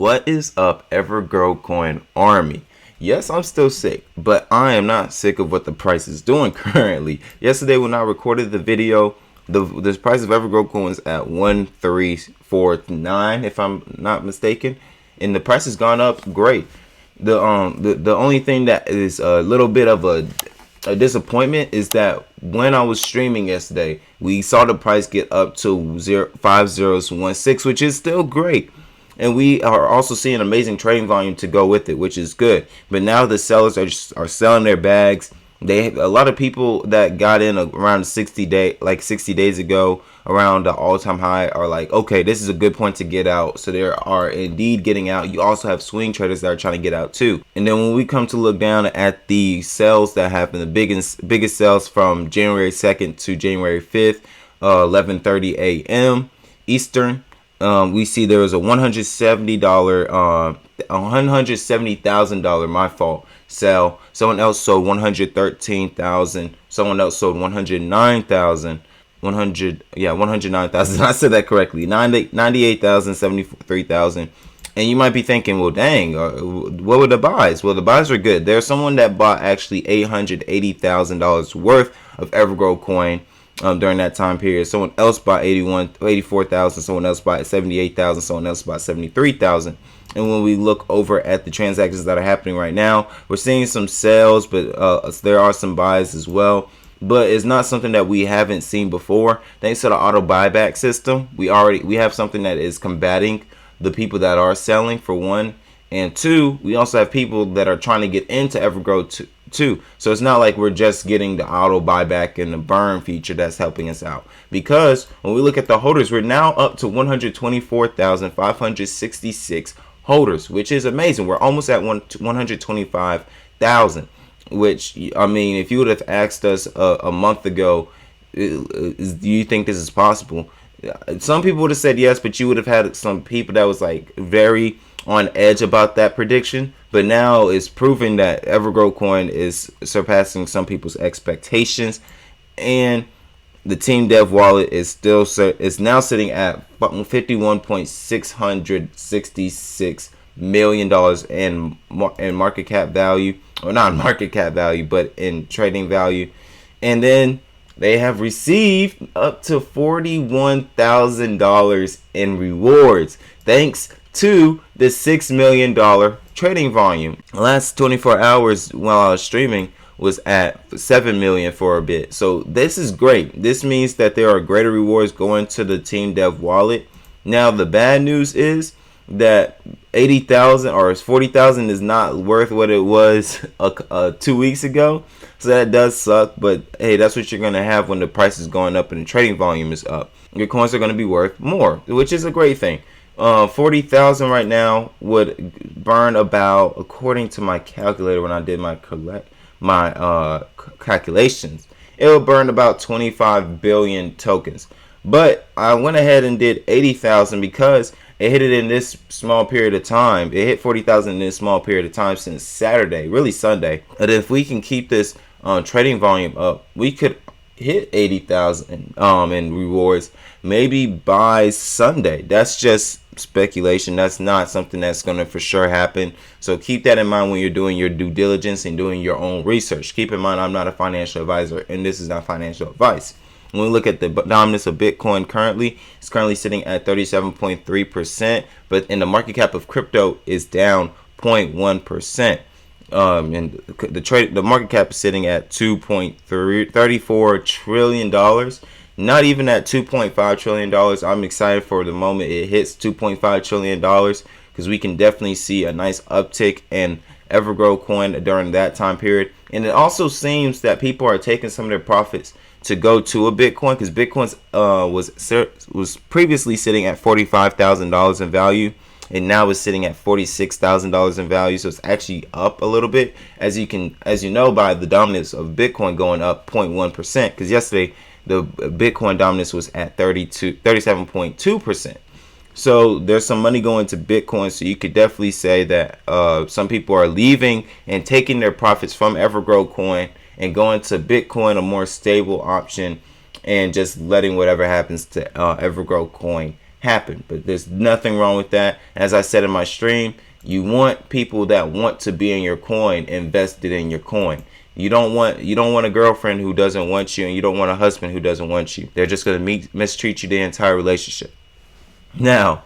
What is up, EverGrow Coin Army? Yes, I'm still sick, but I am not sick of what the price is doing currently. Yesterday when I recorded the video, the price of EverGrow Coin is at 1349, if I'm not mistaken, and the price has gone up great. The only thing that is a little bit of a disappointment is that when I was streaming yesterday, we saw the price get up to 5016, which is still great. And we are also seeing amazing trading volume to go with it, which is good. But now the sellers are selling their bags. A lot of people that got in around 60 days ago, around the all-time high, are like, okay, this is a good point to get out. So they are indeed getting out. You also have swing traders that are trying to get out too. And then when we come to look down at the sales that happened, the biggest sales from January 2nd to January 5th, 11:30 a.m. Eastern. We see there was a $170,000 sell. Someone else sold 113,000. Someone else sold 109,000. 109,000. I said that correctly. 98,000, 73,000. And you might be thinking, well, dang, what were the buys? Well, the buys were good. There's someone that bought actually $880,000 worth of EverGrow Coin. During that time period. Someone else bought 84,000, someone else bought 78,000, someone else bought 73,000. And when we look over at the transactions that are happening right now, we're seeing some sales, but there are some buys as well. But it's not something that we haven't seen before. Thanks to the auto buyback system, we have something that is combating the people that are selling, for one, and two, we also have people that are trying to get into EverGrow too. So it's not like we're just getting the auto buyback and the burn feature that's helping us out, because when we look at the holders, we're now up to 124,566 holders, which is amazing. We're almost at 125,000, which, I mean, if you would have asked us a month ago, do you think this is possible? Some people would have said yes, but you would have had some people that was like very on edge about that prediction. But now it's proving that EverGrow Coin is surpassing some people's expectations, and the Team Dev wallet is now sitting at $51.666 million in market cap value, or not market cap value, but in trading value. And then they have received up to $41,000 in rewards, thanks to the $6 million trading volume. The last 24 hours while I was streaming was at 7 million for a bit. So this is great. This means that there are greater rewards going to the Team Dev wallet. Now the bad news is that 80,000 or 40,000 is not worth what it was 2 weeks ago. So that does suck, but hey, that's what you're going to have when the price is going up and the trading volume is up. Your coins are going to be worth more, which is a great thing. 40,000 right now would burn about, according to my calculator when I did my calculations, it would burn about 25 billion tokens. But I went ahead and did 80,000 because it hit it in this small period of time. It hit 40,000 in this small period of time since Saturday, really Sunday. And if we can keep this trading volume up, we could hit 80,000 in rewards maybe by Sunday. That's just speculation. That's not something that's going to for sure happen. So keep that in mind when you're doing your due diligence and doing your own research. Keep in mind, I'm not a financial advisor, and this is not financial advice. When we look at the dominance of Bitcoin currently, it's currently sitting at 37.3%, but in the market cap of crypto is down 0.1%. And the market cap is sitting at $2.34 trillion. Not even at $2.5 trillion. I'm excited for the moment it hits $2.5 trillion, because we can definitely see a nice uptick in EverGrow Coin during that time period. And it also seems that people are taking some of their profits to go to a Bitcoin, because Bitcoin was previously sitting at $45,000 in value, and now it's sitting at $46,000 in value. So it's actually up a little bit, as you know, by the dominance of Bitcoin going up 0.1%, because yesterday the Bitcoin dominance was at 37.2%. So there's some money going to Bitcoin. So you could definitely say that some people are leaving and taking their profits from EverGrow Coin and going to Bitcoin, a more stable option, and just letting whatever happens to EverGrow Coin happen. But there's nothing wrong with that. As I said in my stream, you want people that want to be in your coin invested in your coin. You don't want a girlfriend who doesn't want you, and you don't want a husband who doesn't want you. They're just going to mistreat you the entire relationship. Now,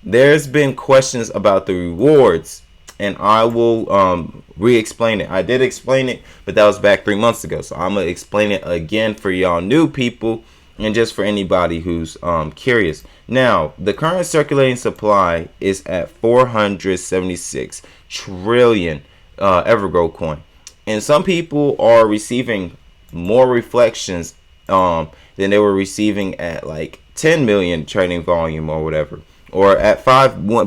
there's been questions about the rewards, and I will re-explain it. I did explain it, but that was back 3 months ago. So I'm going to explain it again for y'all new people and just for anybody who's curious. Now, the current circulating supply is at 476 trillion EverGrow coin. And some people are receiving more reflections than they were receiving at like 10 million trading volume or whatever. Or at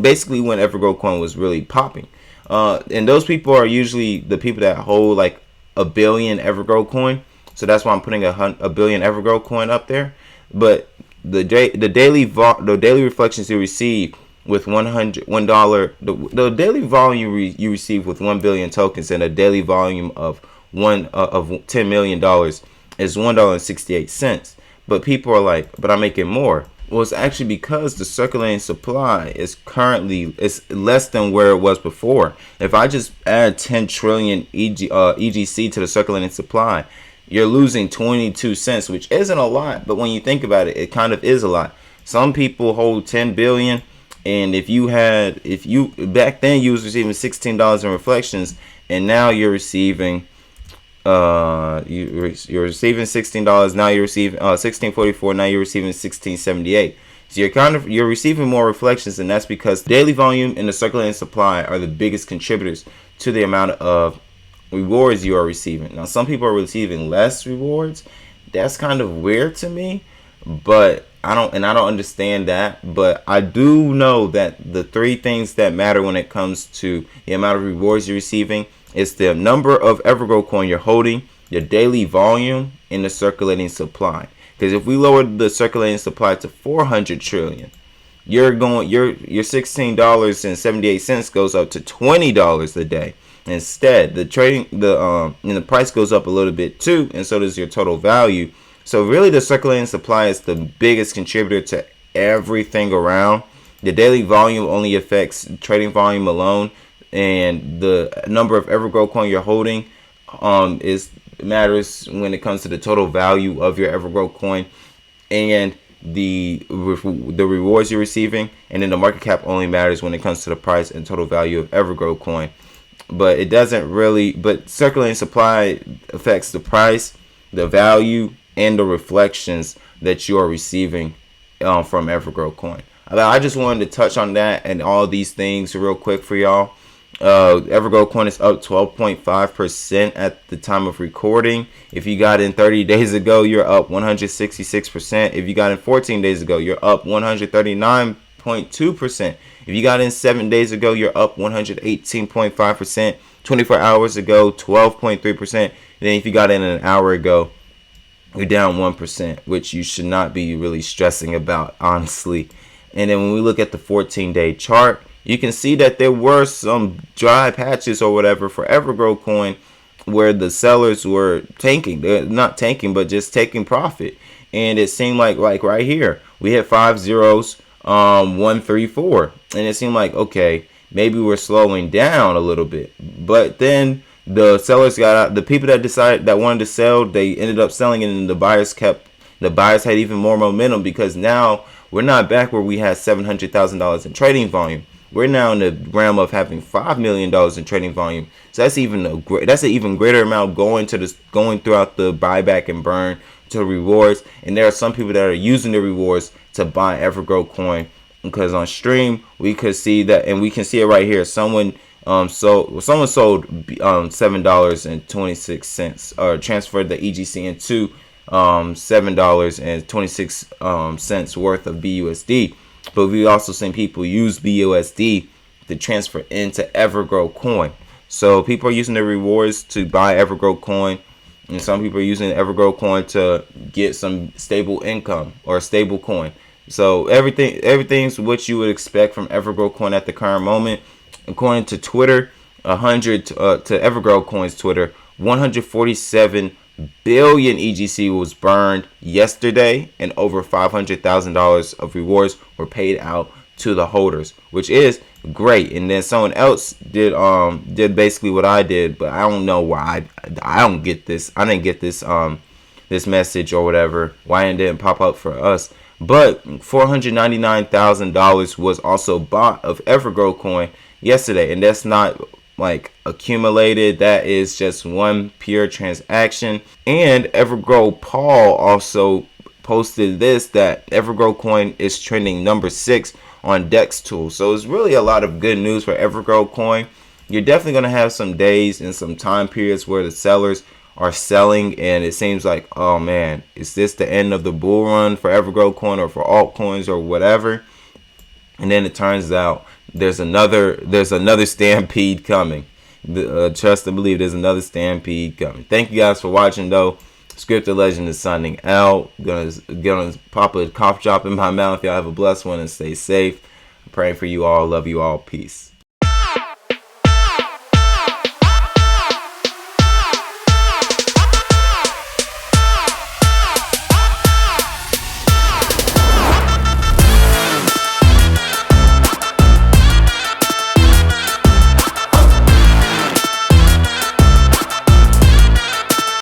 basically when EverGrow Coin was really popping. And those people are usually the people that hold like a billion EverGrow Coin. So that's why I'm putting a billion EverGrow Coin up there. But the daily reflections you receive with $100, the daily volume you receive with 1 billion tokens and a daily volume of $10 million is $1.68. But people are like, but I'm making more. Well, it's actually because the circulating supply is currently less than where it was before. If I just add 10 trillion EGC to the circulating supply, you're losing 22 cents, which isn't a lot. But when you think about it, it kind of is a lot. Some people hold 10 billion. And if you back then you was receiving $16 in reflections, and now you're receiving you're receiving $16. Now you're receiving $16.44. Now you're receiving $16.78. So you're receiving more reflections, and that's because daily volume and the circulating supply are the biggest contributors to the amount of rewards you are receiving. Now some people are receiving less rewards. That's kind of weird to me, but I don't understand that. But I do know that the three things that matter when it comes to the amount of rewards you're receiving is the number of EverGrow coin you're holding, your daily volume, and the circulating supply. Because if we lower the circulating supply to 400 trillion, your $16.78 goes up to $20 a day. Instead, the price goes up a little bit too, and so does your total value. So really, the circulating supply is the biggest contributor to everything around. The daily volume only affects trading volume alone, and the number of EverGrow coin you're holding matters when it comes to the total value of your EverGrow coin and the rewards you're receiving. And then the market cap only matters when it comes to the price and total value of EverGrow coin. But it doesn't really. But circulating supply affects the price, the value, and the reflections that you are receiving from EverGrow coin. I just wanted to touch on that and all these things real quick for y'all. EverGrow coin is up 12.5% at the time of recording. If you got in 30 days ago, you're up 166%. If you got in 14 days ago, you're up 139.2%. If you got in 7 days ago, you're up 118.5%. 24 hours ago, 12.3%. And then if you got in an hour ago, you're down 1%, which you should not be really stressing about, honestly. And then when we look at the 14-day chart, you can see that there were some dry patches or whatever for EverGrow coin where the sellers were tanking. They're not tanking, but just taking profit. And it seemed like right here, we hit 5 zeros, 134. And it seemed like, okay, maybe we're slowing down a little bit. But then the sellers got out. The people that wanted to sell, they ended up selling it, and the buyers had even more momentum, because now we're not back where we had $700,000 in trading volume. We're now in the realm of having $5 million in trading volume. So that's an even greater amount going throughout the buyback and burn to the rewards. And there are some people that are using the rewards to buy EverGrow coin, because on stream we could see that, and we can see it right here. Someone sold $7.26 or transferred the EGC into $7.26 worth of BUSD. But we also seen people use BUSD to transfer into EverGrow coin. So people are using the rewards to buy EverGrow coin, and some people are using EverGrow coin to get some stable income or stable coin. So everything's what you would expect from EverGrow coin at the current moment. According to Twitter, to EverGrow coin's Twitter, 147 billion EGC was burned yesterday, and over $500,000 of rewards were paid out to the holders, which is great. And then someone else did basically what I did, but I don't know why I don't get this. I didn't get this this message or whatever. Why it didn't pop up for us? But $499,000 was also bought of EverGrow Coin yesterday, and that's not like accumulated. That is just one pure transaction. And EverGrow Paul also posted this, that EverGrow Coin is trending number 6 on Dex tool. So it's really a lot of good news for EverGrow Coin. You're definitely going to have some days and some time periods where the sellers are selling, and it seems like, oh man, is this the end of the bull run for EverGrow Coin or for altcoins or whatever? And then it turns out there's another stampede coming. Trust and believe, there's another stampede coming. Thank you guys for watching though. Scripted Legend is signing out. Gonna pop a cough drop in my mouth. Y'all have a blessed one and stay safe. I'm praying for you all. Love you all. Peace.